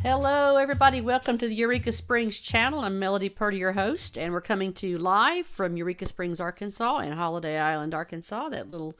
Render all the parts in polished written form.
Hello, everybody. Welcome to the Eureka Springs channel. I'm Melody Purdy, your host, and we're coming to you live from Eureka Springs, Arkansas, and Holiday Island, Arkansas, that little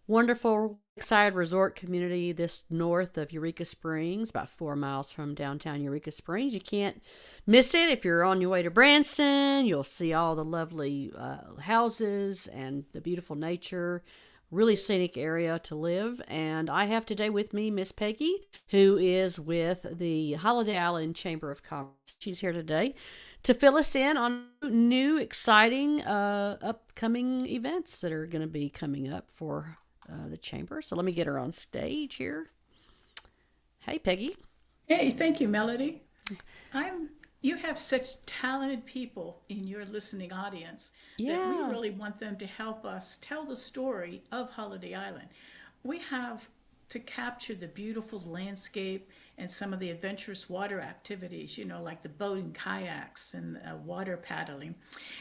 wonderful lakeside resort community this north of Eureka Springs, about 4 miles from downtown Eureka Springs. You can't miss it if you're on your way to Branson. You'll see all the lovely houses and the beautiful nature. Really scenic area to live. And I have today with me Miss Peggy, who is with the Holiday Island Chamber of Commerce. She's here today to fill us in on new, exciting, upcoming events that are going to be coming up for the chamber. So let me get her on stage here. Hey, Peggy. Hey, thank you, Melody. You have such talented people in your listening audience that we Yeah. really want them to help us tell the story of Holiday Island. We have to capture the beautiful landscape and some of the adventurous water activities, like the boating, kayaks, and water paddling,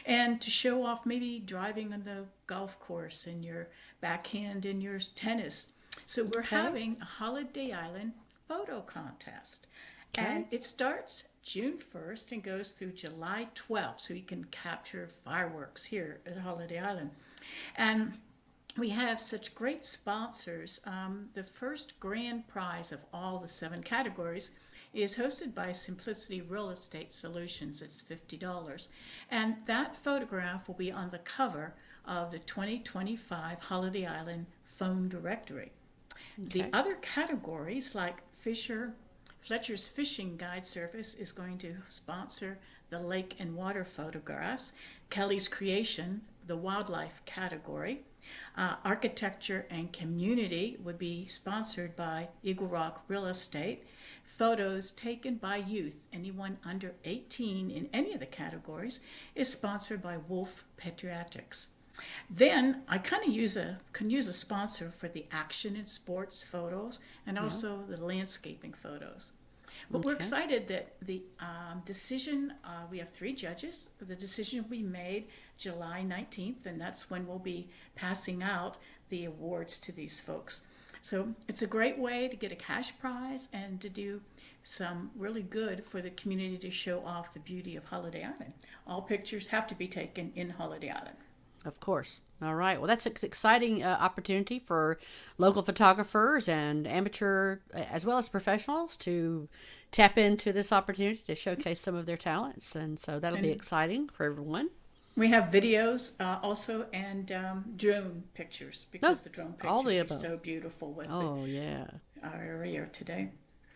and to show off maybe driving on the golf course and your backhand and your tennis. So we're Okay. having a Holiday Island photo contest. And Okay. it starts June 1st and goes through July 12th, so you can capture fireworks here at Holiday Island. And we have such great sponsors. The first grand prize of all the 7 categories is hosted by Simplicity Real Estate Solutions. It's $50. And that photograph will be on the cover of the 2025 Holiday Island phone directory. The Okay. other categories, like Fletcher's Fishing Guide Service is going to sponsor the lake and water photographs. Kelly's Creation, the wildlife category. Architecture and Community would be sponsored by Eagle Rock Real Estate. Photos taken by youth, anyone under 18 in any of the categories, is sponsored by Wolf Pediatrics. Then I kind of can use a sponsor for the action and sports photos and Yeah. also the landscaping photos. But we're Okay. excited that the decision, we have 3 judges. The decision will be made July 19th, and that's when we'll be passing out the awards to these folks. So it's a great way to get a cash prize and to do some really good for the community to show off the beauty of Holiday Island. All pictures have to be taken in Holiday Island. Of course. All right. Well, that's an exciting opportunity for local photographers and amateur, as well as professionals, to tap into this opportunity to showcase some of their talents. And so that'll be And exciting for everyone. we have videos also and drone pictures No, because the drone all pictures the are above. so beautiful with Oh, yeah. our area today.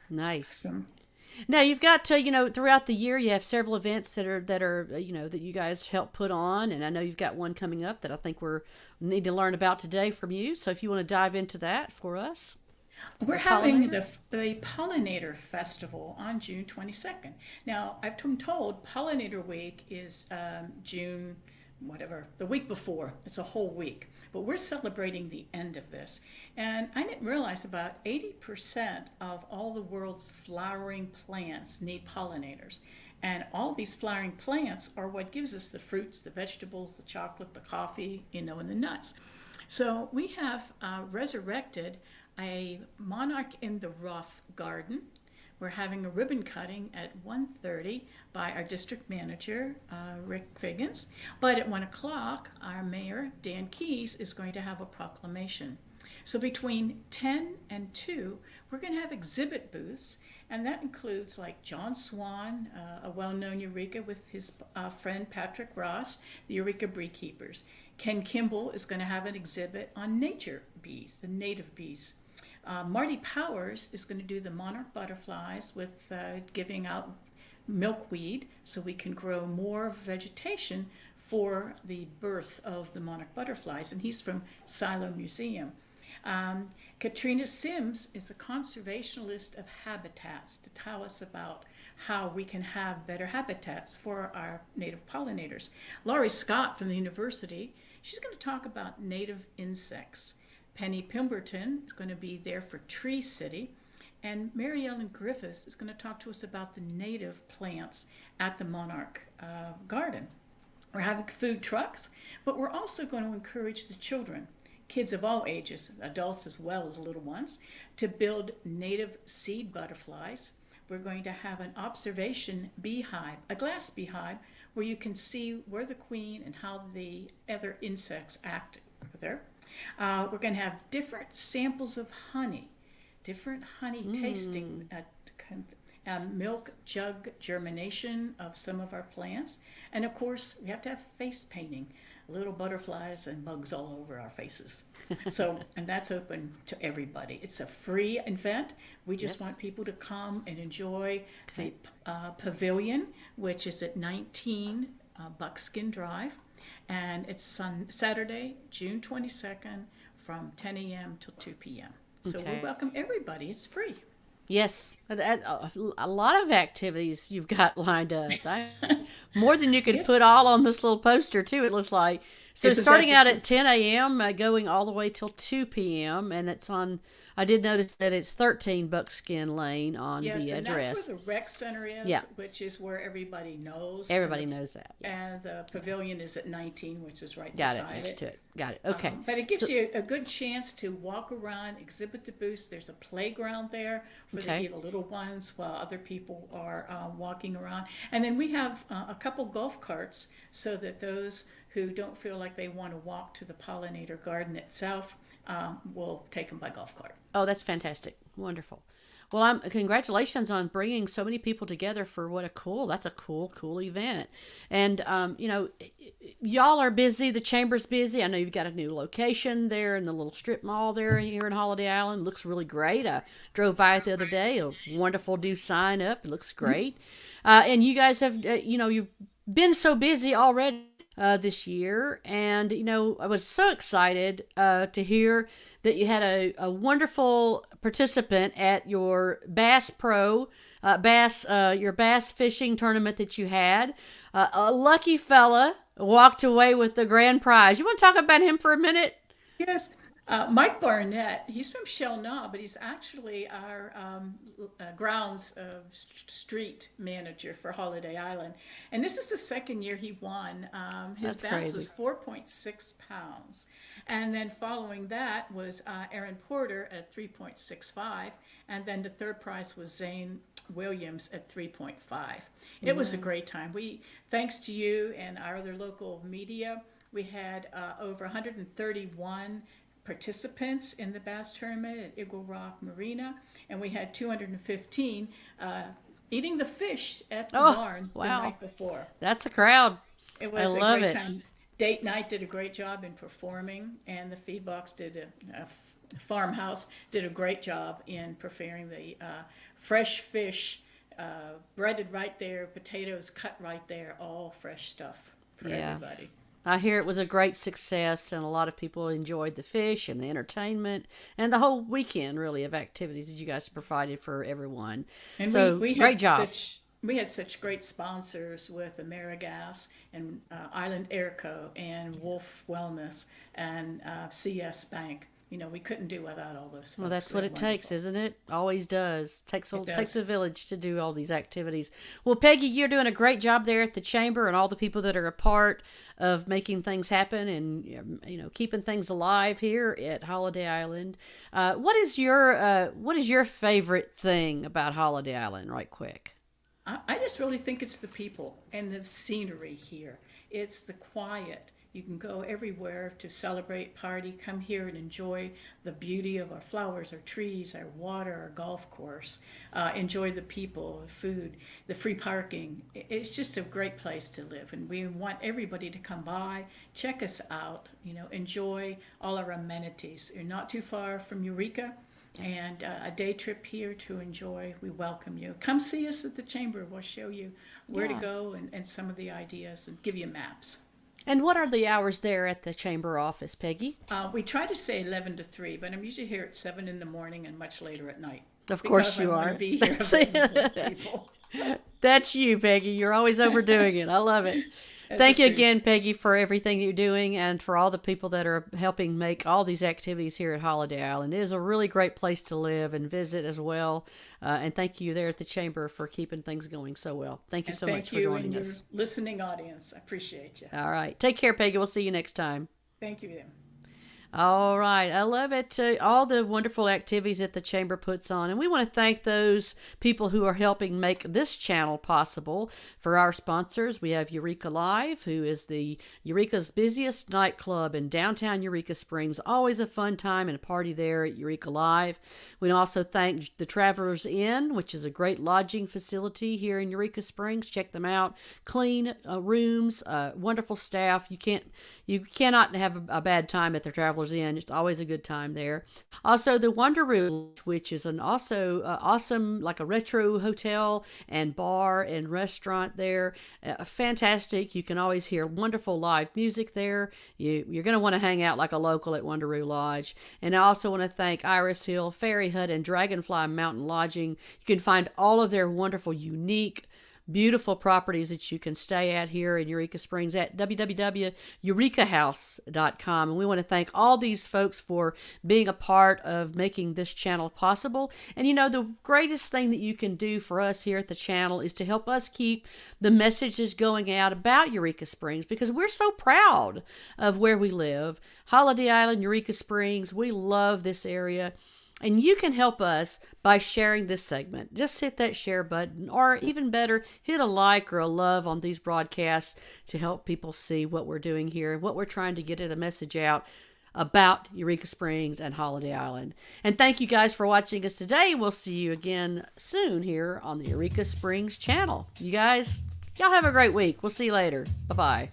Nice. So Now you've got to, throughout the year you have several events that are that you guys help put on, and I know you've got one coming up that I think we're need to learn about today from you. So if you want to dive into that for us, we're the having pollinator. the Pollinator Festival on June 22nd. Now, I've been told Pollinator Week is June, whatever, the week before. It's a whole week. But we're celebrating the end of this. And I didn't realize about 80% of all the world's flowering plants need pollinators. And all these flowering plants are what gives us the fruits, the vegetables, the chocolate, the coffee, and the nuts. So we have resurrected a monarch in the rough garden. We're having a ribbon cutting at 1:30 by our district manager, Rick Figgins. But at 1 o'clock, our mayor, Dan Keys, is going to have a proclamation. So between 10 and 2, we're going to have exhibit booths, and that includes like John Swan, a well-known Eureka with his friend Patrick Ross, the Eureka Beekeepers. Ken Kimball is going to have an exhibit on nature bees, the native bees. Marty Powers is going to do the monarch butterflies with giving out milkweed so we can grow more vegetation for the birth of the monarch butterflies. And he's from Silo Museum. Katrina Sims is a conservationist of habitats to tell us about how we can have better habitats for our native pollinators. Laurie Scott from the university, she's going to talk about native insects. Penny Pemberton is going to be there for Tree City. And Mary Ellen Griffiths is going to talk to us about the native plants at the Monarch Garden. We're having food trucks, but we're also going to encourage the children, kids of all ages, adults as well as little ones, to build native seed butterflies, we're going to have an observation beehive, a glass beehive, where you can see where the queen and how the other insects act there. We're going to have different samples of honey, different honey tasting, milk jug germination of some of our plants. And of course, we have to have face painting, little butterflies and bugs all over our faces. So, and that's open to everybody. It's a free event. We just want people to come and enjoy the pavilion, which is at 19 Buckskin Drive. And it's Saturday, June 22nd from 10 a.m. till 2 p.m. So we welcome everybody. It's free. Yes, a lot of activities you've got lined up. More than you could put all on this little poster, too, it looks like. So starting out at 10 a.m., going all the way till 2 p.m., and it's on, I did notice that it's 13 Buckskin Lane on the address. Yes, and that's where the rec center is, which is where everybody knows. Everybody knows that. Yeah. And the pavilion is at 19, which is right beside it. Got it, next to it. Got it, okay. But it gives you a good chance to walk around, exhibit the booths. There's a playground there for the little ones while other people are walking around. And then we have a couple golf carts so that those who don't feel like they want to walk to the pollinator garden itself will take them by golf cart. Oh, that's fantastic. Wonderful. Well, congratulations on bringing so many people together for that's a cool event. And, y'all are busy. The chamber's busy. I know you've got a new location there in the little strip mall there here in Holiday Island. Looks really great. I drove by it the other day. A wonderful new sign up. It looks great. And you guys have, you've been so busy already this year. And, I was so excited to hear that you had a wonderful participant at your Bass Pro, your bass fishing tournament that you had. A lucky fella walked away with the grand prize. You want to talk about him for a minute? Yes. Mike Barnett, he's from Shell Knob, but he's actually our grounds street manager for Holiday Island. And this is the second year he won. His bass was 4.6 pounds. And then following that was Aaron Porter at 3.65. And then the third prize was Zane Williams at 3.5. It was a great time. Thanks to you and our other local media, we had over 131 participants in the bass tournament at Eagle Rock Marina, and we had 215 eating the fish at the barn the night before. That's a crowd. It was a great time. Date Night did a great job in performing, and the Feed Box farmhouse did a great job in preparing the fresh fish, breaded right there, potatoes cut right there, all fresh stuff for everybody. I hear it was a great success, and a lot of people enjoyed the fish and the entertainment and the whole weekend, really, of activities that you guys provided for everyone. And so, great job. We had such great sponsors with AmeriGas and Island Airco and Wolf Wellness and CS Bank. We couldn't do without all those folks. Well, that's what it takes, isn't it? Always does. Takes a village to do all these activities. Well, Peggy, you're doing a great job there at the chamber, and all the people that are a part of making things happen and keeping things alive here at Holiday Island. What is your favorite thing about Holiday Island, right quick? I just really think it's the people and the scenery here. It's the quiet. You can go everywhere to celebrate, party, come here and enjoy the beauty of our flowers, our trees, our water, our golf course. Enjoy the people, the food, the free parking. It's just a great place to live, and we want everybody to come by, check us out, enjoy all our amenities. You're not too far from Eureka, and a day trip here to enjoy. We welcome you. Come see us at the chamber. We'll show you where to go and some of the ideas and give you maps. And what are the hours there at the chamber office, Peggy? We try to say 11 to 3, but I'm usually here at 7 in the morning and much later at night. Of course you are. Be here people. That's you, Peggy. You're always overdoing it. I love it. Thank you again, Peggy, for everything you're doing and for all the people that are helping make all these activities here at Holiday Island. It is a really great place to live and visit as well. And thank you there at the Chamber for keeping things going so well. Thank you so much for joining us. Thank you and your listening audience. I appreciate you. All right. Take care, Peggy. We'll see you next time. Thank you, Em. All right. I love it. All the wonderful activities that the Chamber puts on. And we want to thank those people who are helping make this channel possible. For our sponsors, we have Eureka Live, who is the Eureka's busiest nightclub in downtown Eureka Springs. Always a fun time and a party there at Eureka Live. We also thank the Travelers Inn, which is a great lodging facility here in Eureka Springs. Check them out. Clean rooms, wonderful staff. You cannot have a bad time at the Travelers Inn. It's always a good time there. Also, the Wonderoo, which is an also awesome, like a retro hotel and bar and restaurant there. Fantastic. You can always hear wonderful live music there. You're going to want to hang out like a local at Wonderoo Lodge. And I also want to thank Iris Hill, Fairy Hut, and Dragonfly Mountain Lodging. You can find all of their wonderful, unique, beautiful properties that you can stay at here in Eureka Springs at www.eurekahouse.com. And we want to thank all these folks for being a part of making this channel possible. And you know, the greatest thing that you can do for us here at the channel is to help us keep the messages going out about Eureka Springs, because we're so proud of where we live. Holiday Island, Eureka Springs, we love this area. And you can help us by sharing this segment. Just hit that share button, or even better, hit a like or a love on these broadcasts to help people see what we're doing here and what we're trying to get a message out about Eureka Springs and Holiday Island. And thank you guys for watching us today. We'll see you again soon here on the Eureka Springs channel. You guys, y'all have a great week. We'll see you later. Bye-bye.